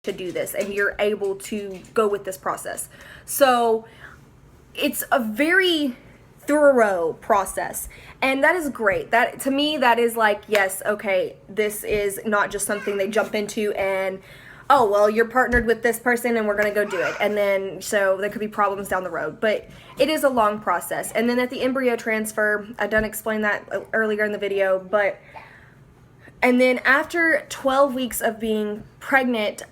to do this, and you're able to go with this process. So it's a very thorough process, and that is great. That, to me, that is like, yes, okay, this is not just something they jump into and, oh, well, you're partnered with this person and we're gonna go do it, and then so there could be problems down the road. But it is a long process. And then at the embryo transfer, I done explain that earlier in the video, but and then after 12 weeks of being pregnant,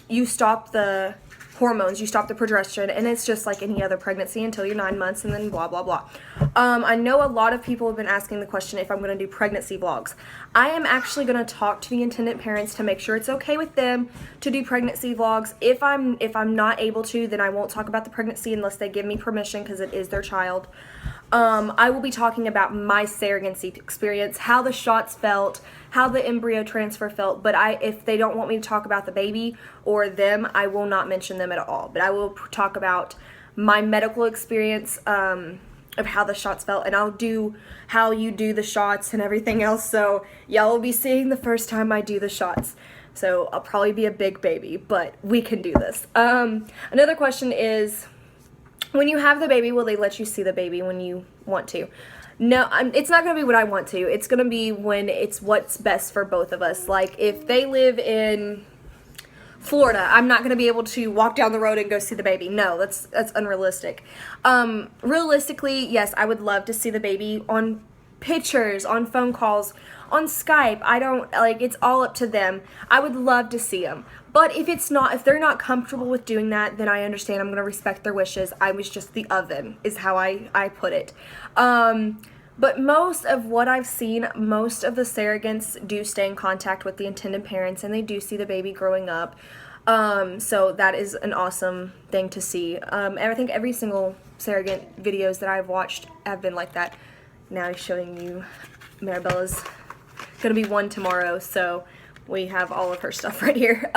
you stop the hormones, you stop the progesterone, and it's just like any other pregnancy until you're 9 months, and then blah, blah, blah. I know a lot of people have been asking the question if I'm going to do pregnancy vlogs. I am actually going to talk to the intended parents to make sure it's okay with them to do pregnancy vlogs. If I'm not able to, then I won't talk about the pregnancy unless they give me permission, because it is their child. I will be talking about my surrogacy experience, how the shots felt, how the embryo transfer felt, but if they don't want me to talk about the baby or them, I will not mention them at all. But I will talk about my medical experience of how the shots felt, and I'll do how you do the shots and everything else, so y'all will be seeing the first time I do the shots. So I'll probably be a big baby, but we can do this. Another question is, when you have the baby, will they let you see the baby when you want to? No, it's not going to be when I want to. It's going to be when it's what's best for both of us. Like, if they live in Florida, I'm not going to be able to walk down the road and go see the baby. No, that's unrealistic. Realistically, yes, I would love to see the baby on pictures, on phone calls, on Skype. I don't, like, it's all up to them. I would love to see them. But if they're not comfortable with doing that, then I understand. I'm going to respect their wishes. I was just the oven, is how I put it. But most of what I've seen, most of the surrogates do stay in contact with the intended parents, and they do see the baby growing up. So that is an awesome thing to see. And I think every single surrogate videos that I've watched have been like that. Now I'm showing you Marabella's going to be 1 tomorrow, so we have all of her stuff right here.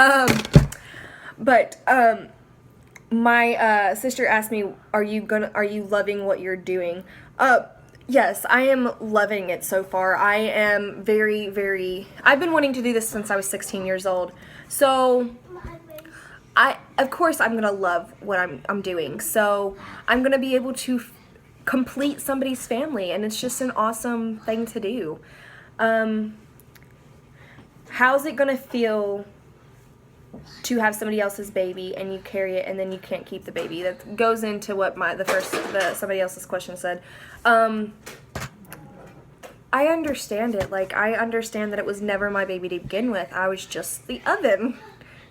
My sister asked me, are you loving what you're doing? Yes, I am loving it so far. I am very, very, I've been wanting to do this since I was 16 years old. So of course I'm going to love what I'm doing. So I'm going to be able to complete somebody's family, and it's just an awesome thing to do. How's it going to feel to have somebody else's baby and you carry it and then you can't keep the baby? That goes into what somebody else's question said. I understand it. Like, I understand that it was never my baby to begin with. I was just the oven.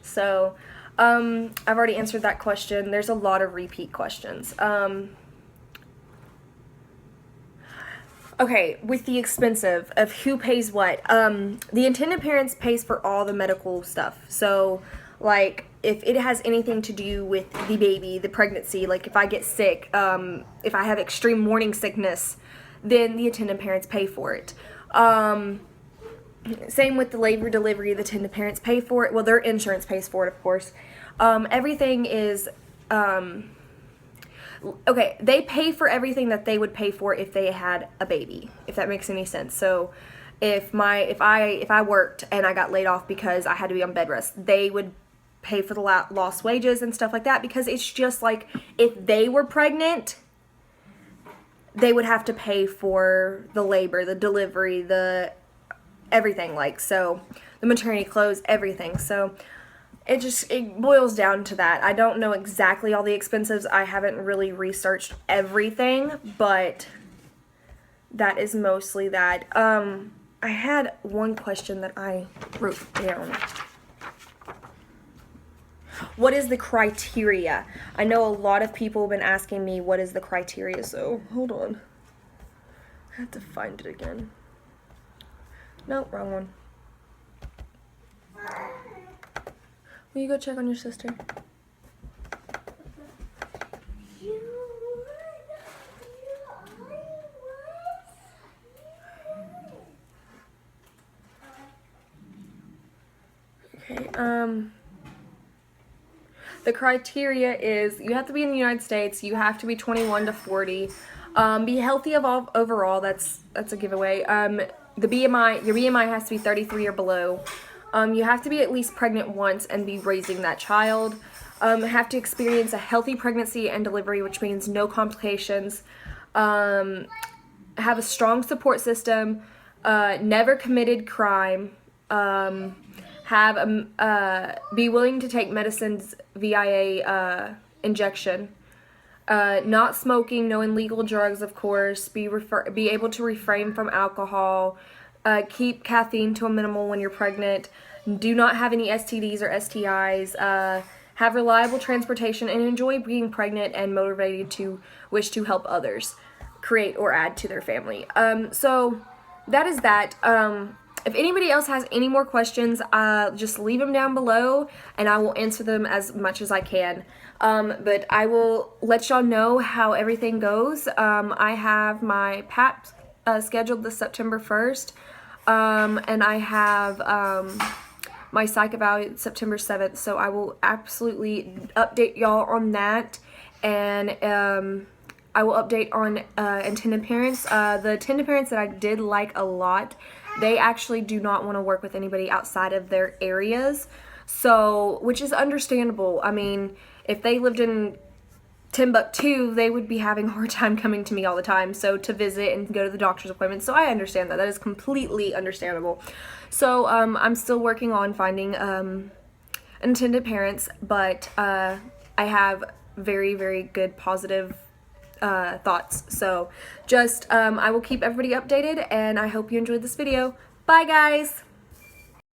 So, I've already answered that question. There's a lot of repeat questions. Okay, with the expensive of who pays what, the intended parents pays for all the medical stuff. So, like, if it has anything to do with the baby, the pregnancy, like if I get sick, if I have extreme morning sickness, then the intended parents pay for it. Same with the labor delivery, the intended parents pay for it. Well, their insurance pays for it, of course. Everything is, okay, they pay for everything that they would pay for if they had a baby, if that makes any sense. So if I worked and I got laid off because I had to be on bed rest, they would pay for the lost wages and stuff like that, because it's just like if they were pregnant, they would have to pay for the labor, the delivery, the everything, like, so the maternity clothes, everything. So it boils down to that. I don't know exactly all the expenses. I haven't really researched everything, but that is mostly that. I had one question that I wrote down. What is the criteria? I know a lot of people have been asking me what is the criteria, so hold on. I have to find it again. No, wrong one. Will you go check on your sister? Okay, the criteria is you have to be in the United States, you have to be 21 to 40, be healthy overall, that's a giveaway. Your BMI has to be 33 or below. You have to be at least pregnant once and be raising that child. Have to experience a healthy pregnancy and delivery, which means no complications. Have a strong support system. Never committed crime. Be willing to take medicines via injection. Not smoking, no illegal drugs, of course. Be able to refrain from alcohol. Keep caffeine to a minimal when you're pregnant. Do not have any STDs or STIs. Have reliable transportation and enjoy being pregnant and motivated to wish to help others create or add to their family. So that is that. If anybody else has any more questions, just leave them down below and I will answer them as much as I can. But I will let y'all know how everything goes. I have my PAP scheduled this September 1st, and I have my psych eval September 7th, so I will absolutely update y'all on that, and I will update on intended parents. The intended parents that I did like a lot, they actually do not want to work with anybody outside of their areas, so, which is understandable. I mean, if they lived in Timbuktu, they would be having a hard time coming to me all the time, so to visit and go to the doctor's appointments, so I understand that. That is completely understandable. So, I'm still working on finding intended parents, but I have very, very good positive thoughts. So just I will keep everybody updated, and I hope you enjoyed this video. Bye guys.